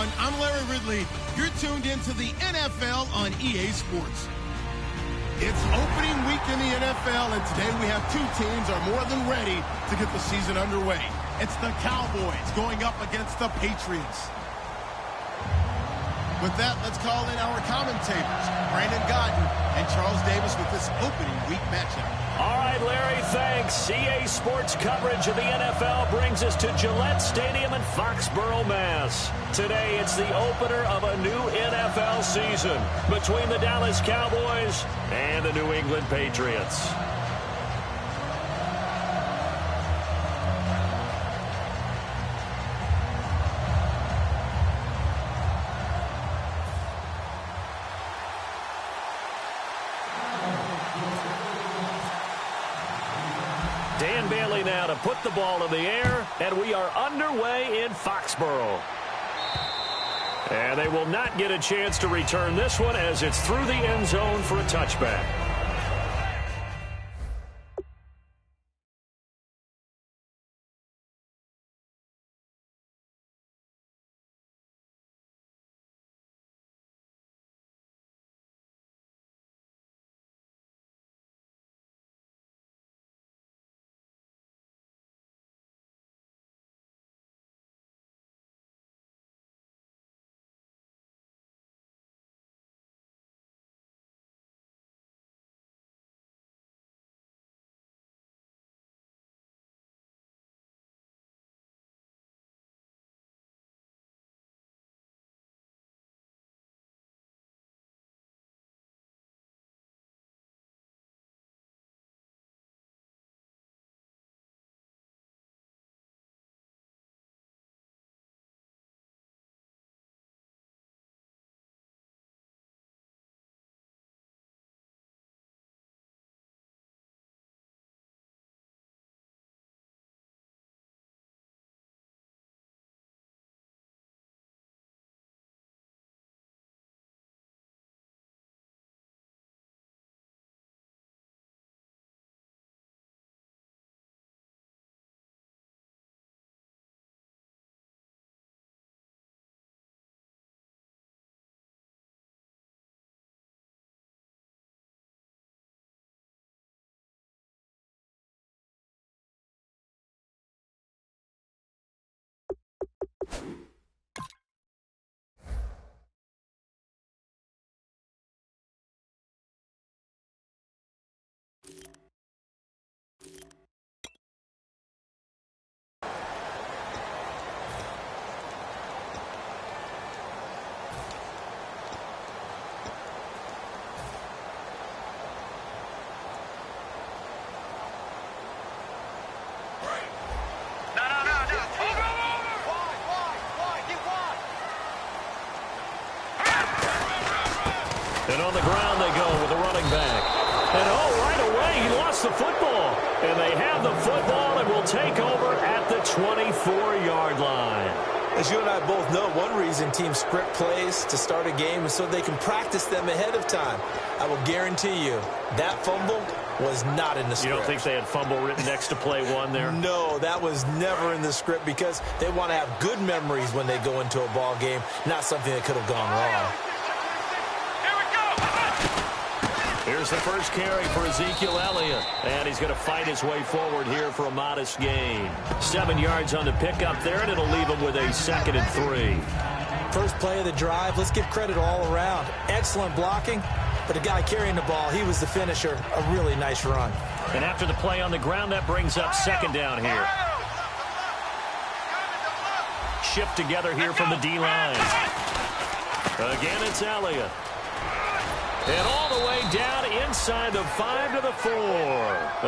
everyone. I'm Larry Ridley. You're tuned into the NFL on EA Sports. It's opening week in the NFL, and today we have two teams are more than ready to get the season underway. It's the Cowboys going up against the Patriots. With that, let's call in our commentators, Brandon Godden and Charles Davis, with this opening week matchup. All right, Larry, thanks. EA Sports coverage of the NFL brings us to Gillette Stadium in Foxborough, Mass. Today, it's the opener of a new NFL season between the Dallas Cowboys and the New England Patriots. Dan Bailey now to put the ball in the air, and we are underway in Foxborough. And they will not get a chance to return this one as it's through the end zone for a touchback. And on the ground they go with the running back. And right away he lost the football. And they have the football and will take over at the 24-yard line. As you and I both know, one reason teams script plays to start a game is so they can practice them ahead of time. I will guarantee you that fumble was not in the script. You don't think they had fumble written next to play one there? No, that was never in the script because they want to have good memories when they go into a ball game, not something that could have gone wrong. Here's the first carry for Ezekiel Elliott. And he's going to fight his way forward here for a modest gain. 7 yards on the pickup there, and it'll leave him with a 2nd and 3. First play of the drive, let's give credit all around. Excellent blocking, but the guy carrying the ball, he was the finisher. A really nice run. And after the play on the ground, that brings up 2nd down here. Shift together here from the D-line. Again, it's Elliott. And all the way down inside the 5 to the 4.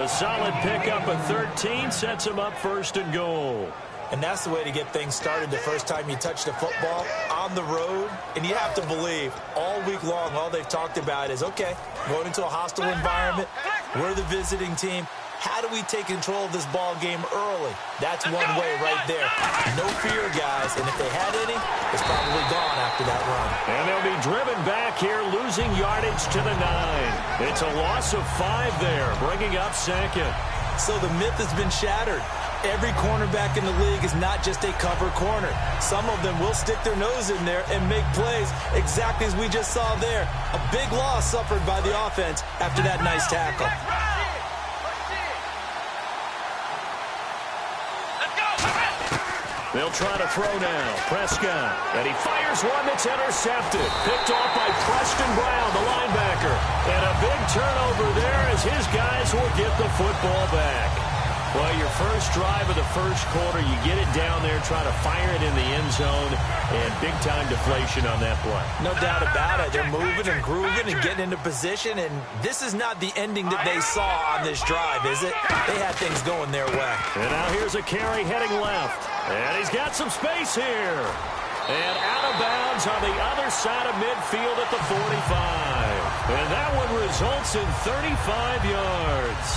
A solid pickup of 13 sets him up 1st and goal. And that's the way to get things started the first time you touch the football on the road. And you have to believe all week long, all they've talked about is, okay, going into a hostile environment. We're the visiting team. How do we take control of this ball game early? That's one way right there. No fear, guys. And if they had any, it's probably gone after that run. And they'll be driven back here, losing yardage to the 9. It's a loss of 5 there, bringing up 2nd. So the myth has been shattered. Every cornerback in the league is not just a cover corner. Some of them will stick their nose in there and make plays exactly as we just saw there. A big loss suffered by the offense after that nice tackle. They'll try to throw now. Prescott. And he fires one that's intercepted. Picked off by Preston Brown, the linebacker. And a big turnover there as his guys will get the football back. Well, your first drive of the first quarter, you get it down there, try to fire it in the end zone, and big-time deflation on that play. No doubt about it. They're moving and grooving and getting into position, and this is not the ending that they saw on this drive, is it? They had things going their way. And now here's a carry heading left. And he's got some space here. And out of bounds on the other side of midfield at the 45. And that one results in 35 yards.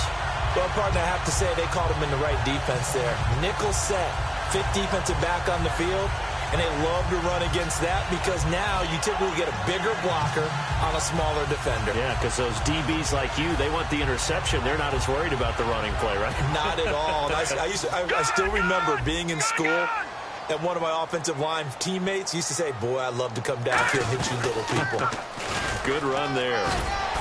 Well, partner, I have to say they caught him in the right defense there. Nickel set, fifth defensive back on the field, and they love to run against that because now you typically get a bigger blocker on a smaller defender. Yeah, because those DBs like you, they want the interception. They're not as worried about the running play, right? Not at all. I still remember being in school, and one of my offensive line teammates used to say, boy, I'd love to come down here and hit you little people. Good run there.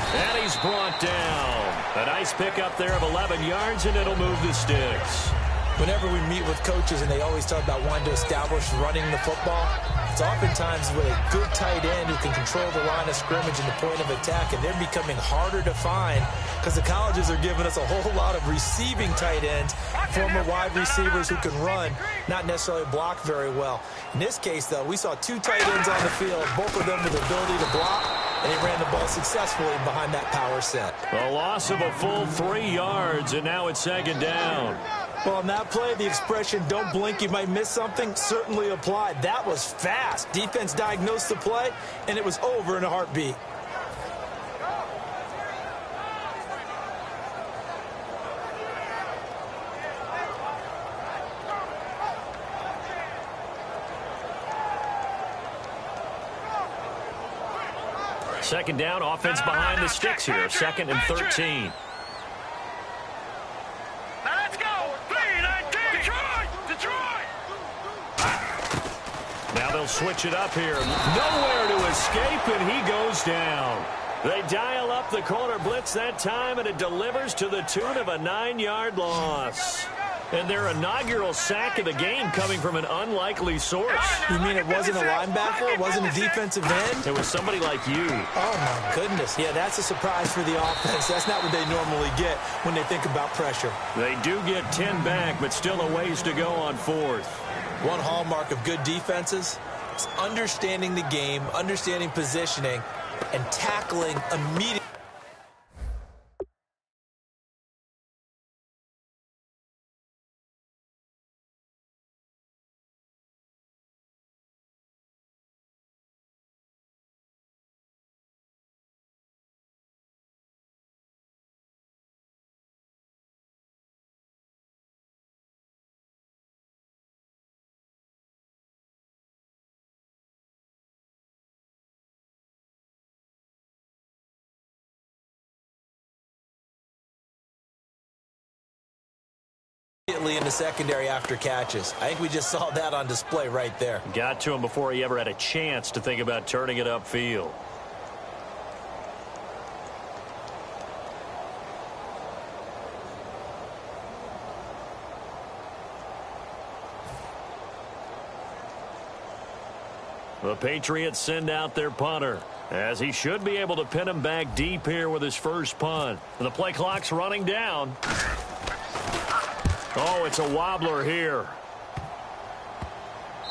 And he's brought down. A nice pickup there of 11 yards, and it'll move the sticks. Whenever we meet with coaches and they always talk about wanting to establish running the football, it's oftentimes with a good tight end who can control the line of scrimmage and the point of attack, and they're becoming harder to find because the colleges are giving us a whole lot of receiving tight ends, former wide receivers who can run, not necessarily block very well. In this case, though, we saw two tight ends on the field, both of them with the ability to block, and they ran the ball successfully behind that power set. A loss of a full 3 yards, and now it's second down. Well, on that play, the expression, don't blink, you might miss something, certainly applied. That was fast. Defense diagnosed the play, and it was over in a heartbeat. Second down, offense behind the sticks here. 2nd and 13. Now they'll switch it up here. Nowhere to escape, and he goes down. They dial up the corner blitz that time, and it delivers to the tune of a 9-yard loss. And their inaugural sack of the game coming from an unlikely source. You mean it wasn't a linebacker? It wasn't a defensive end? It was somebody like you. Oh, my goodness. Yeah, that's a surprise for the offense. That's not what they normally get when they think about pressure. They do get 10 back, but still a ways to go on 4th. One hallmark of good defenses is understanding the game, understanding positioning, and tackling immediately. In the secondary after catches. I think we just saw that on display right there. Got to him before he ever had a chance to think about turning it upfield. The Patriots send out their punter, as he should be able to pin him back deep here with his first punt. And the play clock's running down. Oh, it's a wobbler here.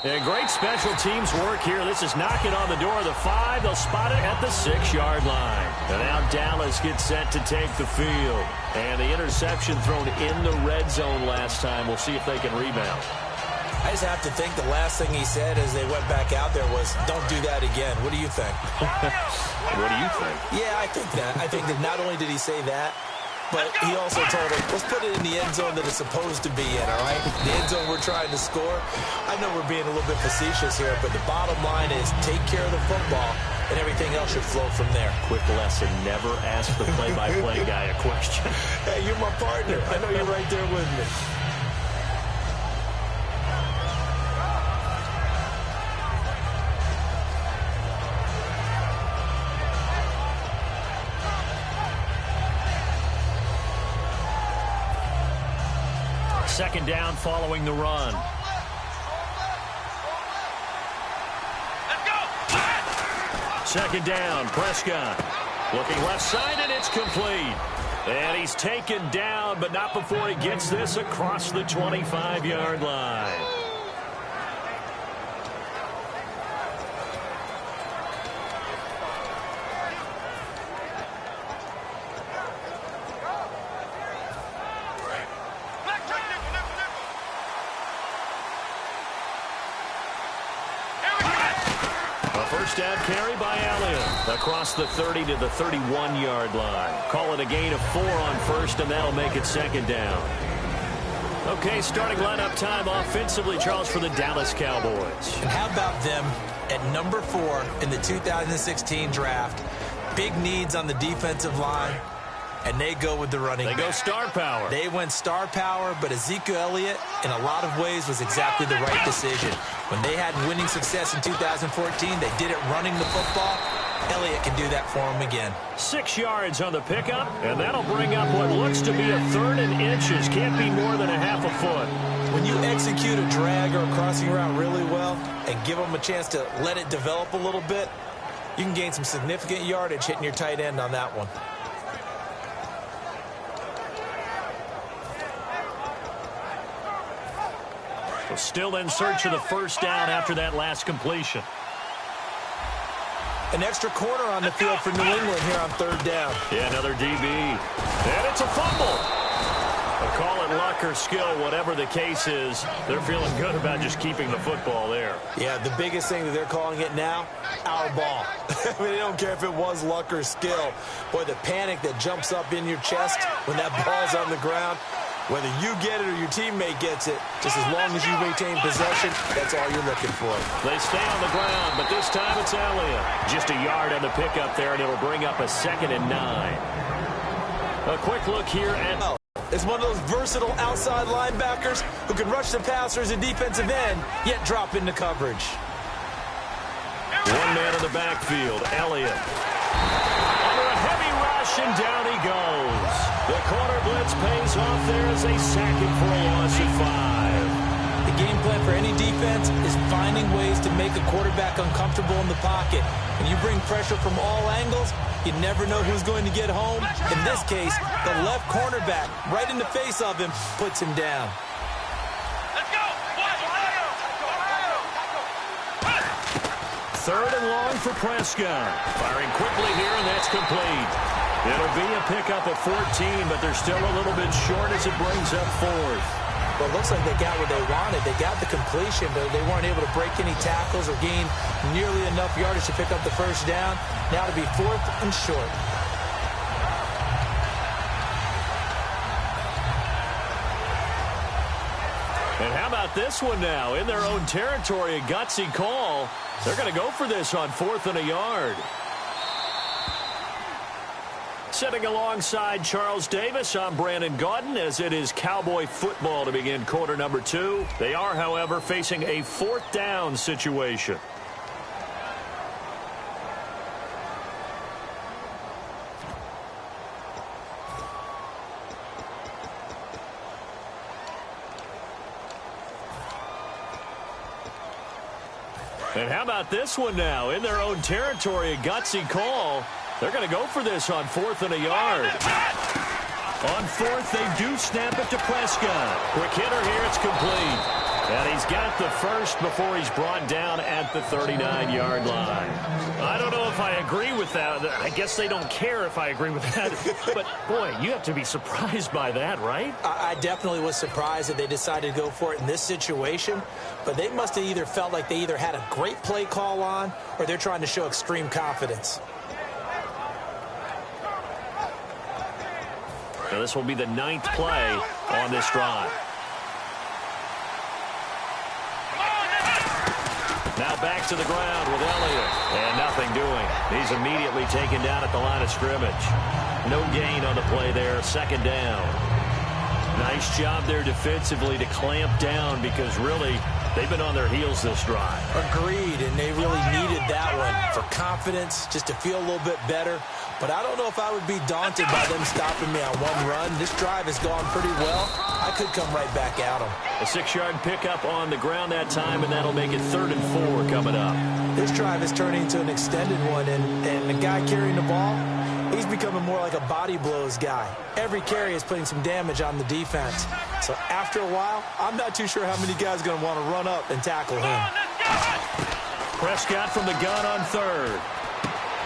And great special teams work here. This is knocking on the door of the 5. They'll spot it at the 6-yard line. And now Dallas gets set to take the field. And the interception thrown in the red zone last time. We'll see if they can rebound. I just have to think the last thing he said as they went back out there was, don't do that again. What do you think? What do you think? Yeah, I think that. I think that not only did he say that, but he also told him, let's put it in the end zone that it's supposed to be in, all right? The end zone we're trying to score. I know we're being a little bit facetious here, but the bottom line is take care of the football, and everything else should flow from there. Quick lesson, never ask the play-by-play guy a question. Hey, you're my partner. I know you're right there with me. second down following the run. Second down, Prescott. Looking left side, and it's complete. And he's taken down, but not before he gets this across the 25-yard line. First down carry by Elliott across the 30 to the 31-yard line. Call it a gain of 4 on first, and that'll make it second down. Okay, starting lineup time offensively, Charles, for the Dallas Cowboys. And how about them at number 4 in the 2016 draft? Big needs on the defensive line, and they go with the running back. They go star power. They went star power, but Ezekiel Elliott, in a lot of ways, was exactly the right decision. When they had winning success in 2014, they did it running the football. Elliott can do that for them again. 6 yards on the pickup, and that'll bring up what looks to be a third and inches. Can't be more than a half a foot. When you execute a drag or a crossing route really well and give them a chance to let it develop a little bit, you can gain some significant yardage hitting your tight end on that one. Still in search of the first down after that last completion. An extra corner on the field for New England here on third down. Yeah, another DB. And it's a fumble. They'll call it luck or skill, whatever the case is. They're feeling good about just keeping the football there. Yeah, the biggest thing that they're calling it now, our ball. I mean, they don't care if it was luck or skill. Boy, the panic that jumps up in your chest when that ball's on the ground, whether you get it or your teammate gets it, just as long as you maintain possession, that's all you're looking for. They stay on the ground, but this time it's Elliott. Just a yard on the pickup there, and it'll bring up a 2nd and 9. A quick look here at... It's one of those versatile outside linebackers who can rush the passer as a defensive end, yet drop into coverage. One man in the backfield, Elliott. Under a heavy rush, and down he goes. The corner blitz pays off there as they sack him for a loss of 5. The game plan for any defense is finding ways to make a quarterback uncomfortable in the pocket. When you bring pressure from all angles, you never know who's going to get home. In this case, the left cornerback, right in the face of him, puts him down. Let's go! Third and long for Prescott. Firing quickly here, and that's complete. It'll be a pickup of 14, but they're still a little bit short as it brings up 4th. Well, it looks like they got what they wanted. They got the completion, but they weren't able to break any tackles or gain nearly enough yardage to pick up the first down. Now to be 4th and short. And how about this one now? In their own territory, a gutsy call. They're going to go for this on 4th and a yard. Sitting alongside Charles Davis, I'm Brandon Gaudin, as it is Cowboy football to begin quarter number 2. They are, however, facing a 4th down situation. And how about this one now? In their own territory, a gutsy call. They're going to go for this on 4th and a yard. On 4th, they do snap it to Prescott. Quick hitter here, it's complete. And he's got the first before he's brought down at the 39-yard line. I don't know if I agree with that. I guess they don't care if I agree with that. But, boy, you have to be surprised by that, right? I definitely was surprised that they decided to go for it in this situation. But they must have either felt like they either had a great play call on or they're trying to show extreme confidence. So this will be the 9th play on this drive. Now back to the ground with Elliott. And nothing doing. He's immediately taken down at the line of scrimmage. No gain on the play there. 2nd down. Nice job there defensively to clamp down, because really They've been on their heels this drive. Agreed, and they really needed that one for confidence, just to feel a little bit better. But I don't know if I would be daunted by them stopping me on one run. This drive has gone pretty well. I could come right back at them. A 6-yard pickup on the ground that time, and that'll make it 3rd and 4 coming up. This drive is turning into an extended one, and the guy carrying the ball, he's becoming more like a body blows guy. Every carry is putting some damage on the defense. So after a while, I'm not too sure how many guys are going to want to run up and tackle him. Prescott from the gun on 3rd.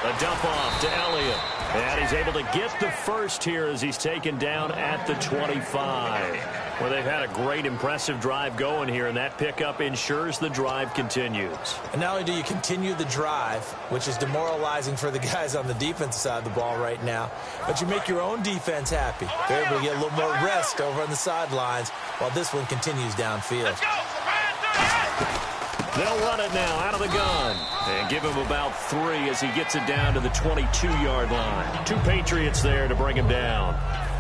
A dump off to Elliott. And he's able to get the first here as he's taken down at the 25. Well, they've had a great, impressive drive going here, and that pickup ensures the drive continues. And not only do you continue the drive, which is demoralizing for the guys on the defensive side of the ball right now, but you make your own defense happy. They're able to get a little more rest over on the sidelines while this one continues downfield. They'll run it now out of the gun and give him about 3 as he gets it down to the 22-yard line. 2 Patriots there to bring him down.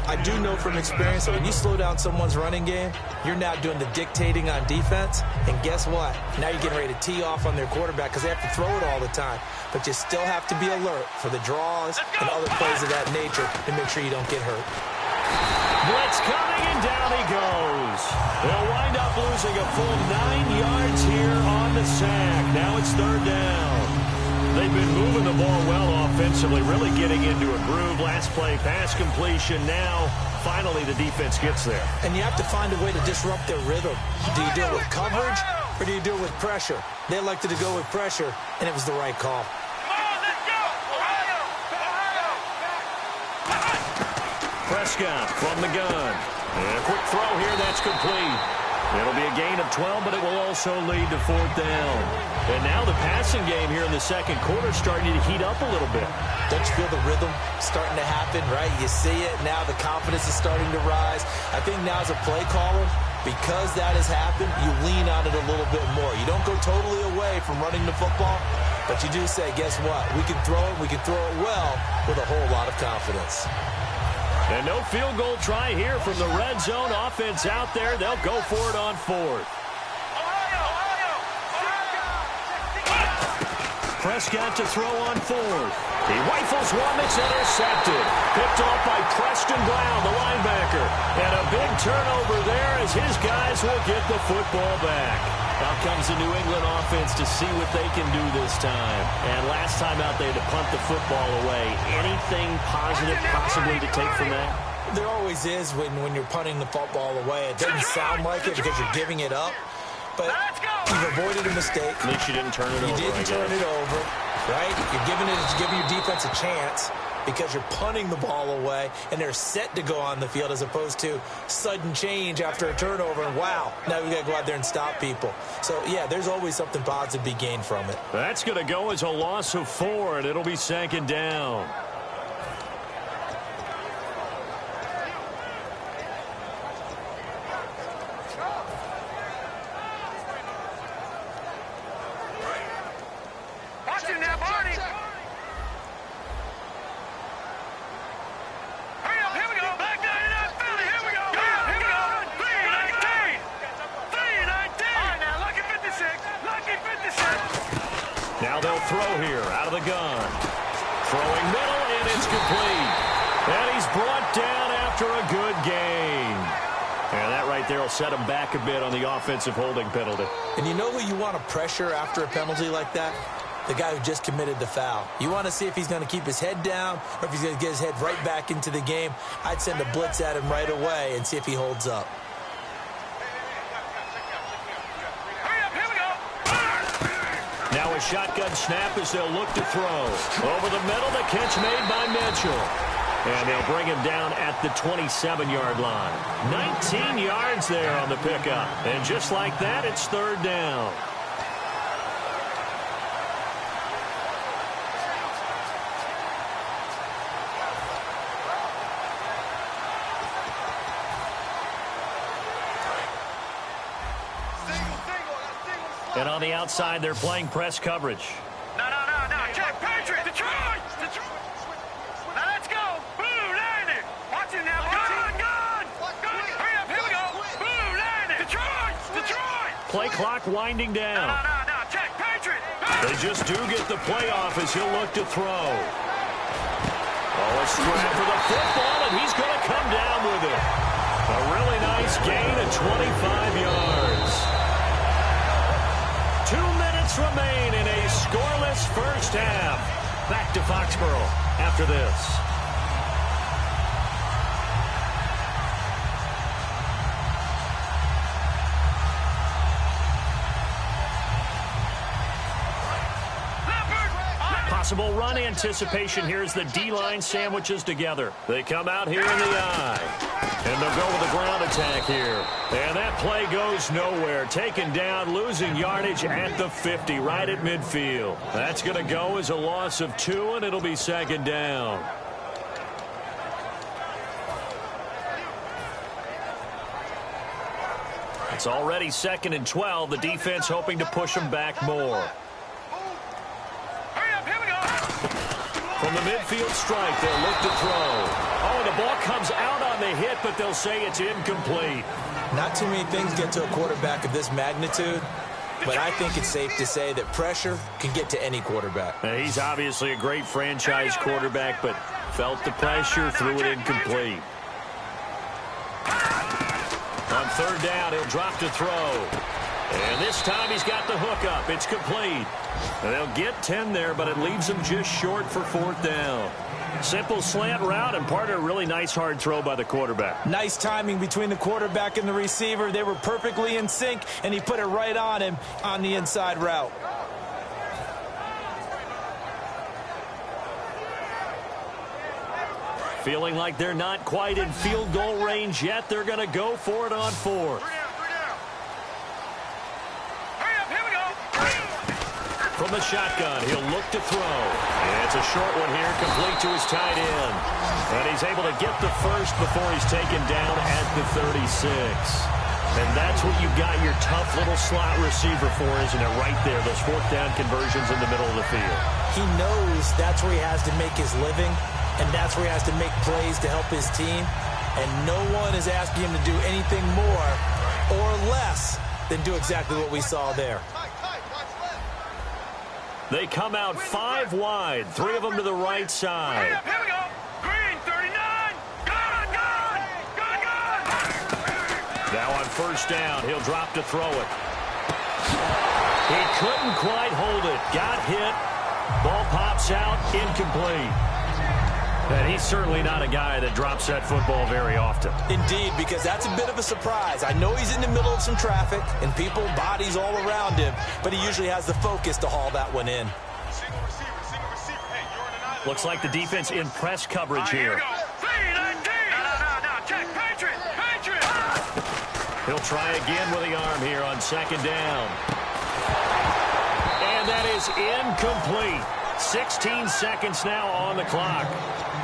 I do know from experience that when you slow down someone's running game, you're now doing the dictating on defense. And guess what? Now you're getting ready to tee off on their quarterback because they have to throw it all the time. But you still have to be alert for the draws and other plays of that nature to make sure you don't get hurt. Blitz coming, and down he goes. They'll wind up losing a full 9 yards here on the sack. Now it's 3rd down. They've been moving the ball well offensively, really getting into a groove. Last play, pass completion. Now, finally, the defense gets there. And you have to find a way to disrupt their rhythm. Do you do it with coverage, or do you do it with pressure? They elected to go with pressure, and it was the right call. Prescott from the gun. And a quick throw here, that's complete. It'll be a gain of 12, but it will also lead to 4th down. And now the passing game here in the second quarter is starting to heat up a little bit. Don't you feel the rhythm starting to happen, right? You see it. Now the confidence is starting to rise. I think now as a play caller, because that has happened, you lean on it a little bit more. You don't go totally away from running the football, but you do say, guess what? We can throw it. We can throw it well with a whole lot of confidence. And no field goal try here from the red zone offense out there. They'll go for it on 4th. Prescott to throw on 4th. He rifles one that's intercepted. Picked off by Preston Brown, the linebacker. And a big turnover there as his guys will get the football back. Out comes the New England offense to see what they can do this time. And last time out, they had to punt the football away. Anything positive possibly to take from that? There always is when you're punting the football away. It doesn't sound like it because you're giving it up. But you've avoided a mistake. At least you didn't turn it over. You didn't turn it over, right? You're giving your defense a chance because you're punting the ball away, and they're set to go on the field as opposed to sudden change after a turnover, and wow, now we got to go out there and stop people. So, yeah, there's always something positive to be gained from it. That's going to go as a loss of 4, and it'll be 2nd down. Now they'll throw here out of the gun. Throwing middle, and it's complete. And he's brought down after a good gain. And that right there will set him back a bit on the offensive holding penalty. And you know who you want to pressure after a penalty like that? The guy who just committed the foul. You want to see if he's going to keep his head down or if he's going to get his head right back into the game. I'd send a blitz at him right away and see if he holds up. Now a shotgun snap as they'll look to throw. Over the middle, the catch made by Mitchell. And they'll bring him down at the 27-yard line. 19 yards there on the pickup. And just like that, it's 3rd down. And on the outside, they're playing press coverage. No. Check, Patrick, Detroit! Now let's go. Blue, landing. Watch it now. Gun. Hurry up, here we go. Blue, landing. Detroit. play clock winding down. No, check, Patriot. They just do get the play off as he'll look to throw. Oh, a strap for the football, and he's going to come down with it. A really nice gain of 25 yards. 2 minutes remain in a scoreless first half. Back to Foxborough after this. Possible run anticipation here as the D-line sandwiches together. They come out here in the eye. And they'll go with a ground attack here. And that play goes nowhere. Taken down, losing yardage at the 50, right at midfield. That's going to go as a loss of 2, and it'll be second down. It's already 2nd and 12. The defense hoping to push them back more. From the midfield strike, they'll look to throw. Oh, the ball comes out on the hit, but they'll say it's incomplete. Not too many things get to a quarterback of this magnitude, but I think it's safe to say that pressure can get to any quarterback. He's obviously a great franchise quarterback, but felt the pressure, threw it incomplete. On 3rd down, he'll drop to throw. And this time he's got the hook up. It's complete. And they'll get 10 there, but it leaves them just short for 4th down. Simple slant route and part of a really nice hard throw by the quarterback. Nice timing between the quarterback and the receiver. They were perfectly in sync, and he put it right on him on the inside route. Feeling like they're not quite in field goal range yet. They're going to go for it on 4th. From the shotgun, he'll look to throw. And it's a short one here, complete to his tight end. And he's able to get the first before he's taken down at the 36. And that's what you got your tough little slot receiver for, isn't it? Right there, those 4th down conversions in the middle of the field. He knows that's where he has to make his living, and that's where he has to make plays to help his team. And no one is asking him to do anything more or less than do exactly what we saw there. They come out 5 wide, 3 of them to the right side. Here we go. Green, 39. Gone. Now on 1st down, he'll drop to throw it. He couldn't quite hold it. Got hit. Ball pops out, incomplete. And he's certainly not a guy that drops that football very often. Indeed, because that's a bit of a surprise. I know he's in the middle of some traffic and people, bodies all around him, but he usually has the focus to haul that one in. Looks like the defense in press coverage here. No, check, Patriot. He'll try again with the arm here on 2nd down. And that is incomplete. 16 seconds now on the clock.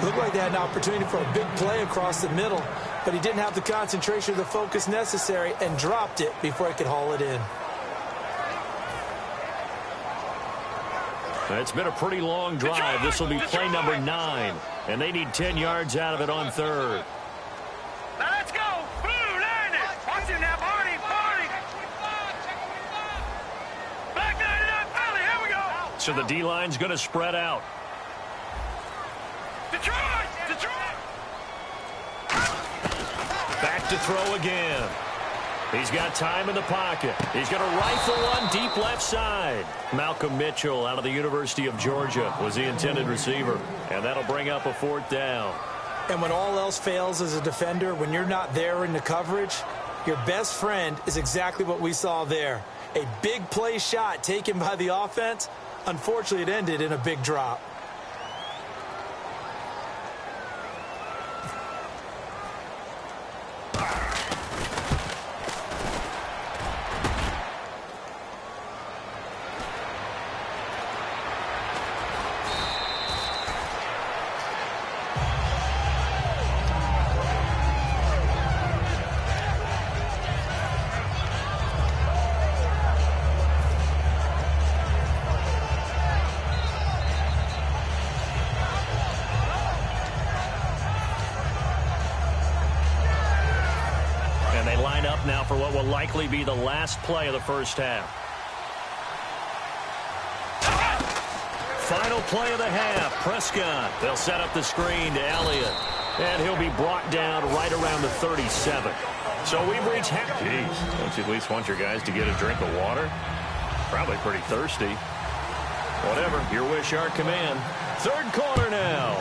Looked like they had an opportunity for a big play across the middle, but he didn't have the concentration or the focus necessary and dropped it before he could haul it in. It's been a pretty long drive. This will be play number 9, and they need 10 yards out of it on 3rd. Now let's go. Blue, line it. Watch him now, Barney. Back 99, Philly. Here we go. So the D-line's going to spread out. Detroit. Back to throw again. He's got time in the pocket. He's going to rifle one deep left side. Malcolm Mitchell out of the University of Georgia was the intended receiver. And that'll bring up a 4th down. And when all else fails as a defender, when you're not there in the coverage, your best friend is exactly what we saw there. A big play shot taken by the offense. Unfortunately, it ended in a big drop. up now for what will likely be the last play of the first half. Final play of the half. Prescott. They'll set up the screen to Elliott. And he'll be brought down right around the 37. So we've reached half. Jeez, don't you at least want your guys to get a drink of water? Probably pretty thirsty. Whatever. Your wish, our command. Third quarter now.